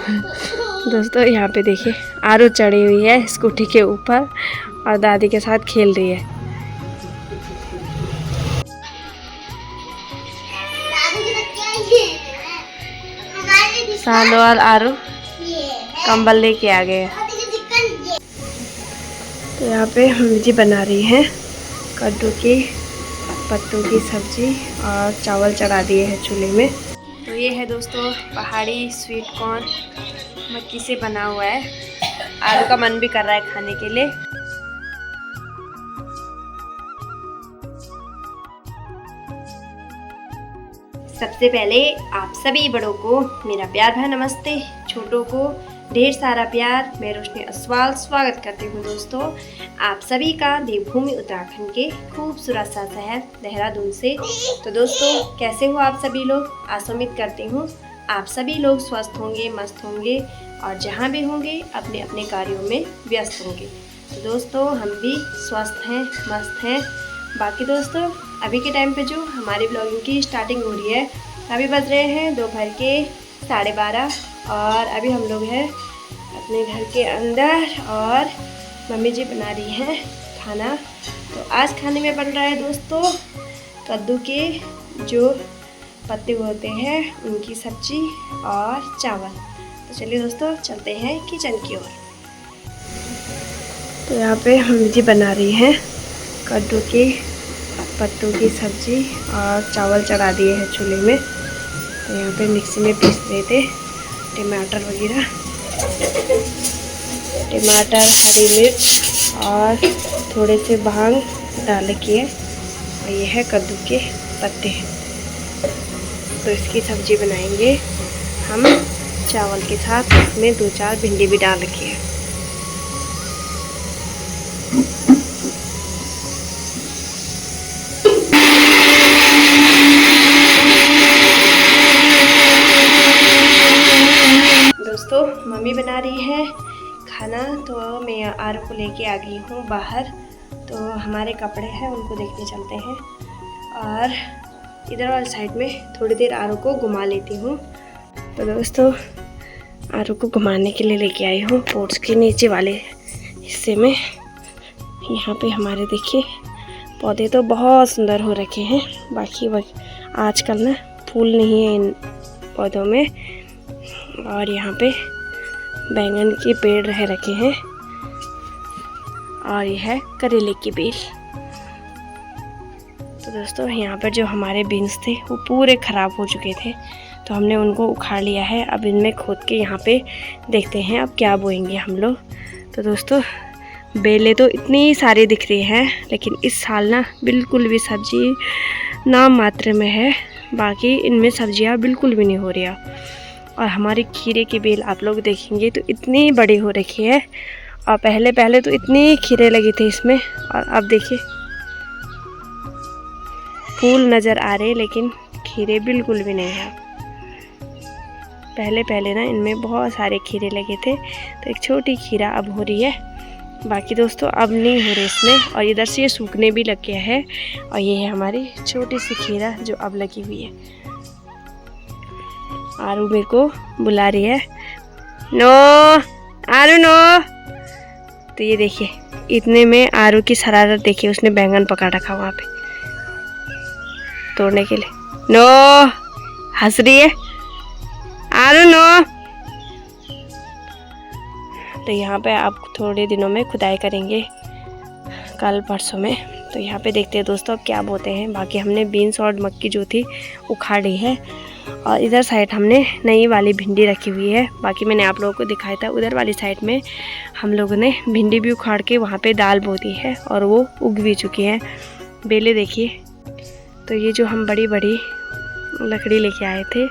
दोस्तों यहाँ पे देखिए आरू चढ़ी हुई है स्कूटी के ऊपर और दादी के साथ खेल रही है। सालो और आरू कंबल लेके आ गए। तो यहाँ पे मम्मी जी बना रही हैं कद्दू की पत्तों की सब्जी और चावल चढ़ा दिए हैं चूल्हे में। तो ये है दोस्तों पहाड़ी स्वीट कॉर्न, मक्की से बना हुआ है। आलू का मन भी कर रहा है खाने के लिए। सबसे पहले आप सभी बड़ों को मेरा प्यार भरा नमस्ते, छोटों को ढेर सारा प्यार। मैं रोशनी अस्वाल स्वागत करती हूँ दोस्तों आप सभी का देवभूमि उत्तराखंड के खूबसूरत सा शहर देहरादून से। तो दोस्तों कैसे हो आप सभी लोग? आशा उम्मीद करती हूँ आप सभी लोग स्वस्थ होंगे, मस्त होंगे और जहाँ भी होंगे अपने अपने कार्यों में व्यस्त होंगे। तो दोस्तों हम भी स्वस्थ हैं, मस्त हैं। बाकी दोस्तों अभी के टाइम पे जो हमारी ब्लॉगिंग की स्टार्टिंग हो रही है, अभी बज रहे हैं दोपहर के 12:30 और अभी हम लोग हैं अपने घर के अंदर और मम्मी जी बना रही हैं खाना। तो आज खाने में बन रहा है दोस्तों कद्दू के जो पत्ते होते हैं उनकी सब्जी और चावल। तो चलिए दोस्तों चलते हैं किचन की ओर। तो यहाँ पे मम्मी जी बना रही हैं कद्दू के पत्तों की सब्जी और चावल चढ़ा दिए हैं चूल्हे में। तो यहाँ पे मिक्सी में पीस रहे थे टमाटर वगैरह, टमाटर, हरी मिर्च और थोड़े से भांग डाल के। और ये है कद्दू के पत्ते। तो इसकी सब्जी बनाएंगे हम चावल के साथ। इसमें 2-4 भिंडी भी डाल रखी है। दोस्तों मम्मी बना रही है खाना, तो मैं आरू को लेके आ गई हूँ बाहर। तो हमारे कपड़े हैं उनको देखने चलते हैं और इधर वाली साइड में थोड़ी देर आरू को घुमा लेती हूँ। तो दोस्तों आरू को घुमाने के लिए लेके आई हूँ पोर्च के नीचे वाले हिस्से में। यहाँ पे हमारे देखिए पौधे तो बहुत सुंदर हो रखे हैं। बाकी आजकल ना फूल नहीं है इन पौधों में। और यहाँ पे बैंगन के पेड़ रह रखे हैं और यह है करेले की बेल। तो दोस्तों यहाँ पर जो हमारे बीन्स थे वो पूरे ख़राब हो चुके थे, तो हमने उनको उखाड़ लिया है। अब इनमें खोद के यहाँ पे देखते हैं अब क्या बोएंगे हम लोग। तो दोस्तों बेलें तो इतनी सारी दिख रही हैं, लेकिन इस साल ना बिल्कुल भी सब्जी नाम मात्र में है। बाकी इनमें सब्जियाँ बिल्कुल भी नहीं हो रही। और हमारी खीरे की बेल आप लोग देखेंगे तो इतनी बड़ी हो रखी है। और पहले तो इतनी खीरे लगी थी इसमें, और अब देखिए फूल नज़र आ रहे लेकिन खीरे बिल्कुल भी नहीं है। पहले ना इनमें बहुत सारे खीरे लगे थे, तो एक छोटी खीरा अब हो रही है। बाकी दोस्तों अब नहीं हो रही इसमें। और इधर से ये सूखने भी लग गया है। और ये है हमारी छोटी सी खीरा जो अब लगी हुई है। आरू मेरे को बुला रही है, नो आरू नो। तो ये देखिए इतने में आरू की शरारत देखिए, उसने बैंगन पकड़ रखा वहाँ पे तोड़ने के लिए। नो हंस रही है आरू नो। तो यहाँ पे आप थोड़े दिनों में खुदाई करेंगे, कल परसों में। तो यहाँ पे देखते हैं दोस्तों अब क्या बोते हैं। बाकी हमने बीन्स और मक्की जो थी उखाड़ ली है। और इधर साइड हमने नई वाली भिंडी रखी हुई है। बाकी मैंने आप लोगों को दिखाया था उधर वाली साइड में हम लोगों ने भिंडी भी उखाड़ के वहाँ पे दाल बो दी है और वो उग भी चुकी है। बेलें देखिए। तो ये जो हम बड़ी बड़ी लकड़ी लेके आए थे,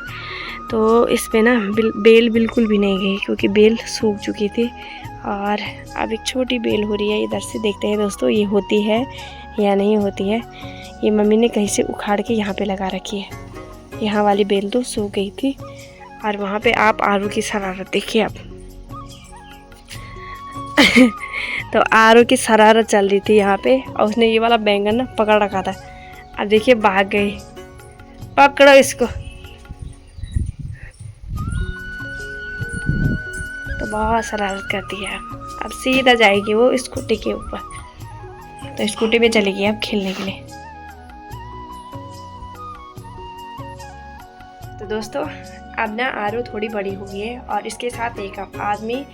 तो इस पे ना बेल बिल्कुल भी नहीं गई, क्योंकि बेल सूख चुकी थी। और अब एक छोटी बेल हो रही है। इधर से देखते हैं दोस्तों ये होती है या नहीं होती है। ये मम्मी ने कहीं से उखाड़ के यहाँ पे लगा रखी है। यहाँ वाली बेल तो सूख गई थी। और वहाँ पे आप आरू की शरारत देखिए अब। तो आरू की शरारत चल रही थी यहाँ पे, और उसने ये वाला बैंगन ना पकड़ रखा था। अब देखिए भाग गई। पकड़ो इसको। बहुत शरारत करती है। अब सीधा जाएगी वो स्कूटी के ऊपर, तो स्कूटी पे चलेगी अब खेलने के लिए। तो दोस्तों अब ना आरू थोड़ी बड़ी हो गई है और इसके साथ एक आदमी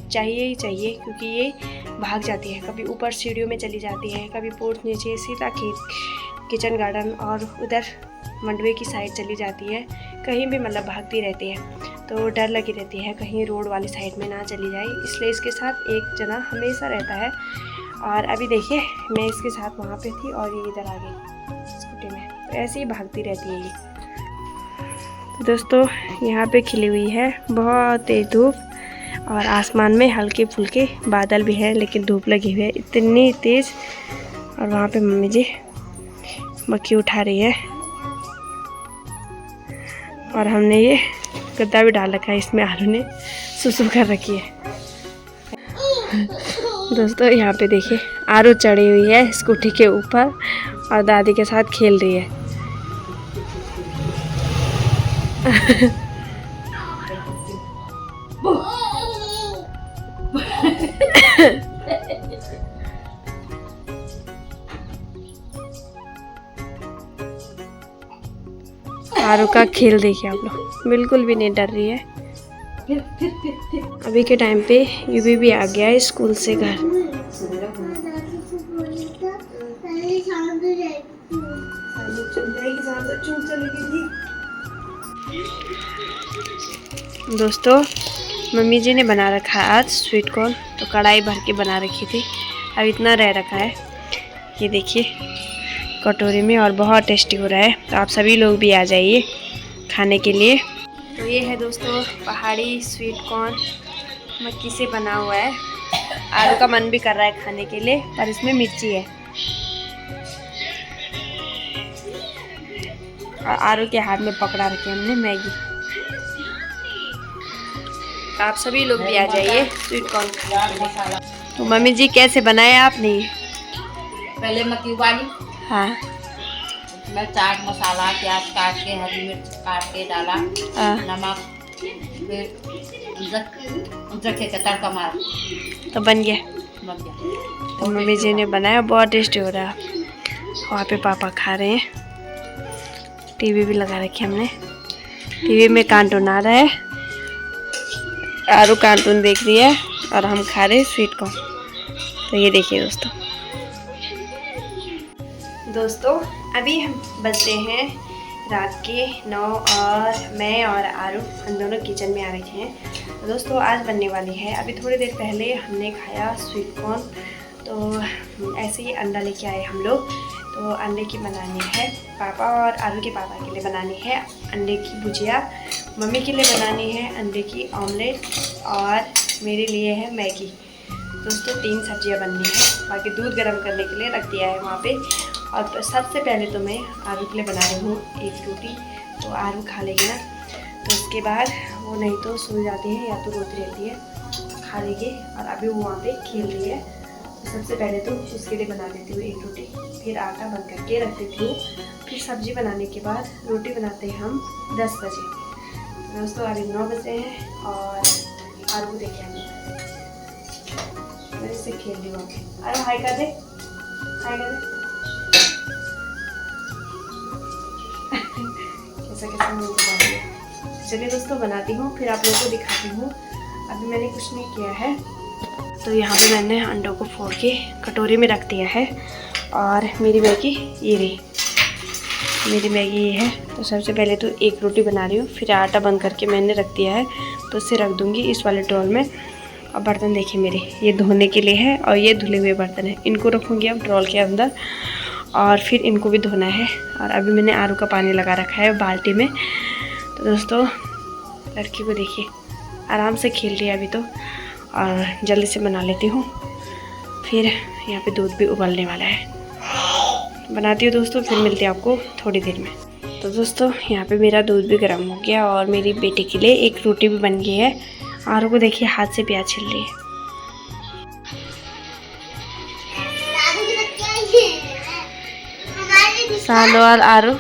चाहिए ही चाहिए, क्योंकि ये भाग जाती है, कभी ऊपर सीढ़ियों में चली जाती है, कभी पोर्च नीचे सीधा किचन गार्डन और उधर मंडवे की साइड चली जाती है, कहीं भी मतलब भागती रहती है। तो डर लगी रहती है कहीं रोड वाली साइड में ना चली जाए, इसलिए इसके साथ एक जना हमेशा रहता है। और अभी देखिए मैं इसके साथ वहाँ पे थी और ये इधर आ गई स्कूटी में, तो ऐसे ही भागती रहती है ये। तो दोस्तों यहाँ पे खिली हुई है बहुत तेज धूप और आसमान में हल्के फुल्के बादल भी हैं, लेकिन धूप लगी हुई है इतनी तेज़। और वहाँ पे मम्मी जी मक्खी उठा रही है और हमने ये गद्दा भी डाल रखा है, इसमें आलू ने सुसु कर रखी है। दोस्तों यहाँ पे देखिए आरू चढ़ी हुई है स्कूटी के ऊपर और दादी के साथ खेल रही है। आरू का खेल देखिए आप लोग, बिल्कुल भी नहीं डर रही है। अभी के टाइम पे यूवी भी आ गया है स्कूल से घर। दोस्तों मम्मी जी ने बना रखा है आज स्वीट कॉर्न, तो कढ़ाई भर के बना रखी थी, अब इतना रह रखा है ये देखिए कटोरी में, और बहुत टेस्टी हो रहा है। तो आप सभी लोग भी आ जाइए खाने के लिए। तो ये है दोस्तों पहाड़ी स्वीट कॉर्न, मक्की से बना हुआ है। आलू का मन भी कर रहा है खाने के लिए, पर इसमें मिर्ची है। और आलू के हाथ में पकड़ा रखी हमने मैगी। तो आप सभी लोग भी आ जाइए स्वीट कॉर्न खाने के लिए। तो मम्मी जी कैसे बनाए आपने? पहले मक्की उबाली, हाँ, मैं चाट मसाला प्याज काट के हरी मिर्च काट के डाला, नमक, फिर रखे का तड़का मारा, तो बन गया। बन गया। तो मम्मी जी ने बनाया, बहुत टेस्टी हो रहा है। वहाँ पे पापा खा रहे हैं, टीवी भी लगा रखी हमने, टीवी में कार्टून आ रहा है, आरू कार्टून देख रही है और हम खा रहे हैं स्वीट कॉर्न। तो ये देखिए दोस्तों अभी हम बजते हैं रात के 9 और मैं और आरू हम दोनों किचन में आ रखे हैं। तो दोस्तों आज बनने वाली है, अभी थोड़ी देर पहले हमने खाया स्वीट कॉर्न, तो ऐसे ही अंडा लेके आए हम लोग। तो अंडे की बनानी है, पापा और आरू के पापा के लिए बनानी है अंडे की भुजिया, मम्मी के लिए बनानी है अंडे की ऑमलेट, और मेरे लिए है मैगी। दोस्तों 3 सब्जियां बननी है, बाकी दूध गर्म करने के लिए रख दिया है वहाँ पे। और सबसे पहले तो मैं आरू के लिए बना रही हूँ एक रोटी, तो आरू खा लेगी ना, तो उसके बाद वो नहीं तो सो जाती है या तो रोती रहती है, खा लेगी। और अभी वो वहाँ पे खेल रही है, तो सबसे पहले तो उसके लिए बना देती हूँ एक रोटी, फिर आटा बंद करके रख देती हूँ, फिर सब्जी बनाने के बाद रोटी बनाते हैं हम 10 बजे। दोस्तों अभी 9 बजे हैं और आरू देखे हम मैं इससे खेल रही हूँ। अरे हाय कर दे, हाय कर दे। कैसा मुझे बना। चलिए दोस्तों बनाती हूँ, फिर आप लोगों को दिखाती हूँ। अभी मैंने कुछ नहीं किया है, तो यहाँ पे मैंने अंडों को फोड़ के कटोरी में रख दिया है। और मेरी मैगी ये रही, मेरी मैगी ये है। तो सबसे पहले तो एक रोटी बना रही हूँ, फिर आटा बंद करके मैंने रख दिया है, तो इसे रख दूँगी इस वाले ट्रोल में। और बर्तन देखिए मेरे, ये धोने के लिए है और ये धुले हुए बर्तन है, इनको रखूँगी अब ट्रोल के अंदर और फिर इनको भी धोना है। और अभी मैंने आरू का पानी लगा रखा है बाल्टी में। तो दोस्तों लड़की को देखिए आराम से खेल रही है अभी तो, और जल्दी से बना लेती हूँ, फिर यहाँ पे दूध भी उबलने वाला है। बनाती हूँ दोस्तों, फिर मिलती है आपको थोड़ी देर में। तो दोस्तों यहाँ पे मेरा दूध भी गर्म हो गया और मेरी बेटी के लिए एक रोटी भी बन गई है। आरू को देखिए हाथ से प्याज छिल रही है। सालो और आरू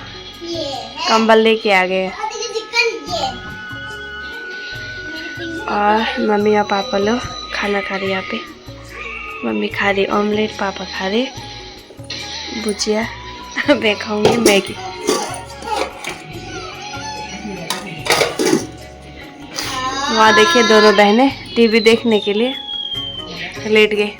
कंबल लेके आ गए। और मम्मी और पापा लोग खाना खा रहे यहाँ पे। मम्मी खा रही ऑमलेट, पापा खा रहे भुजिया, मैं खाऊंगी मैगी। वहाँ देखिए दोनों बहनें टीवी देखने के लिए लेट गए।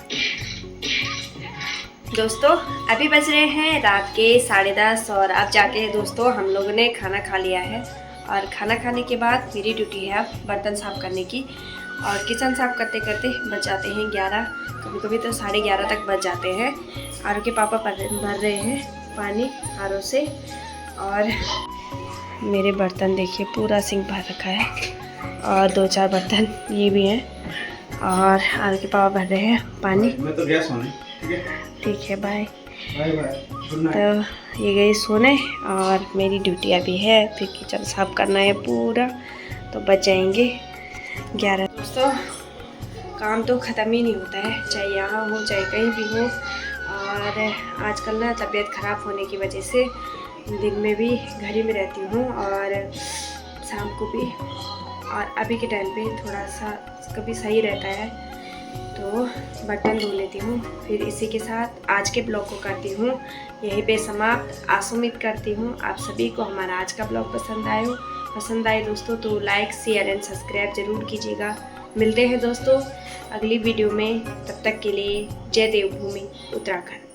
दोस्तों अभी बज रहे हैं रात के 10:30 और अब जाके दोस्तों हम लोगों ने खाना खा लिया है। और खाना खाने के बाद मेरी ड्यूटी है अब बर्तन साफ़ करने की। और किचन साफ़ करते करते बज जाते हैं 11, कभी कभी तो 11:30 तक बज जाते हैं। आरो के पापा भर रहे हैं पानी आरो से। और मेरे बर्तन देखिए पूरा सिंक भर रखा है और 2-4 बर्तन ये भी हैं। और आरो के पापा भर रहे हैं पानी। मैं तो गया सोने। ठीक है, बाय बाय। Good night. तो ये गई सोने और मेरी ड्यूटी अभी है, फिर किचन साफ करना है पूरा, तो बच जाएंगे 11। दोस्तों काम तो ख़त्म ही नहीं होता है, चाहे यहाँ हो चाहे कहीं भी हो। और आजकल ना तबीयत ख़राब होने की वजह से दिन में भी घर ही में रहती हूँ और शाम को भी। और अभी के टाइम पे थोड़ा सा कभी सही रहता है तो बर्तन धो लेती हूँ। फिर इसी के साथ आज के ब्लॉग को करती हूँ यहीं पे समाप्त। उम्मीद करती हूँ आप सभी को हमारा आज का ब्लॉग पसंद आए दोस्तों, तो लाइक शेयर एंड सब्सक्राइब ज़रूर कीजिएगा। मिलते हैं दोस्तों अगली वीडियो में, तब तक के लिए जय देवभूमि उत्तराखंड।